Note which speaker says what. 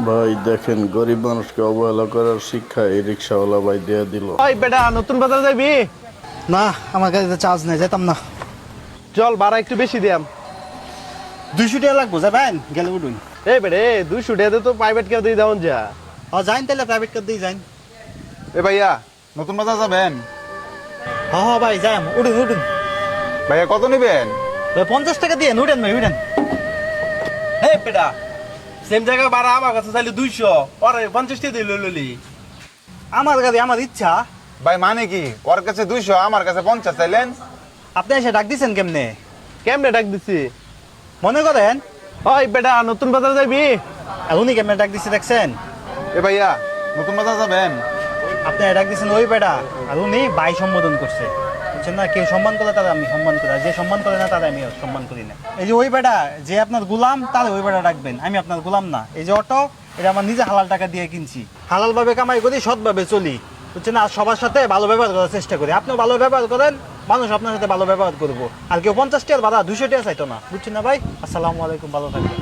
Speaker 1: ভাই দেখেন, গরিব মানুষকে অবহেলা করার শিক্ষা এই রিক্সাওয়ালা ভাই দিয়ে দিল।
Speaker 2: ওই বেটা নতুন বাজার যাবি?
Speaker 3: না, আমার গাড়িতে চার্জ নেই, যেতাম না।
Speaker 2: চল ভাড়া একটু বেশি দিয়াম।
Speaker 3: 200 টাকা লাগবো, যাবেন গেলে উঠুন।
Speaker 2: এই বেড়ে 200 টাকা তো প্রাইভেট কার দিয়ে দেওয়া যা।
Speaker 3: যাইন তাহলে প্রাইভেট কার দিয়ে যাইন।
Speaker 4: এ ভাইয়া, নতুন বাজার যাবেন?
Speaker 3: ভাই যাই, উঠুন উঠুন।
Speaker 4: ভাইয়া কত নেবেন?
Speaker 3: 50 টাকা দিয়ে উঠেন ভাই, উঠেন।
Speaker 2: এই বেটা সেম জায়গা ভাড়া আমার কাছে চাইলে 200, পরে 50 টাকা দিয়ে লইলি।
Speaker 3: আমার গাড়ি, আমার ইচ্ছা।
Speaker 4: ভাই মানে কি, ওর কাছে 200 আমার কাছে 50 চাইলেন?
Speaker 3: আপনি এসে ডাক দিচ্ছেন কেমনে?
Speaker 2: কেমনে ডাক দিছি?
Speaker 3: মনে করেন
Speaker 2: ওই বেটা নতুন বাজার যাবি?
Speaker 3: আর উনি কেমনে ডাক দিচ্ছে দেখছেন?
Speaker 4: এ ভাইয়া, নতুন বাজার যাবেন?
Speaker 3: আপনি ডাক দিচ্ছেন ওই বেটা, আর উনি ভাই সম্বোধন করছে, বুঝছেন না? কেউ সম্মান করে তারা আমি সম্মান করি, আর যে সম্মান করে না তারা আমি সম্মান করি না। এই যে ওই বেটা যে আপনার গোলাম, তাহলে ওই বেটা ডাকবেন, আমি আপনার গোলাম না। এই যে অটো, এটা আমার নিজে হালাল টাকা দিয়ে কিনছি, হালাল ভাবে কামাই করি, সৎভাবে চলি, বুঝছেন? আর সবার সাথে ভালো ব্যবহার করার চেষ্টা করি। আপনিও ভালো ব্যবহার করেন, মানুষ আপনার সাথে ভালো ব্যবহার করবো। আর কেউ 50 টাকার ভাড়া 200 টাকা চাইতো না, বুঝছেন না ভাই? আসসালামু আলাইকুম, ভালো থাকবেন।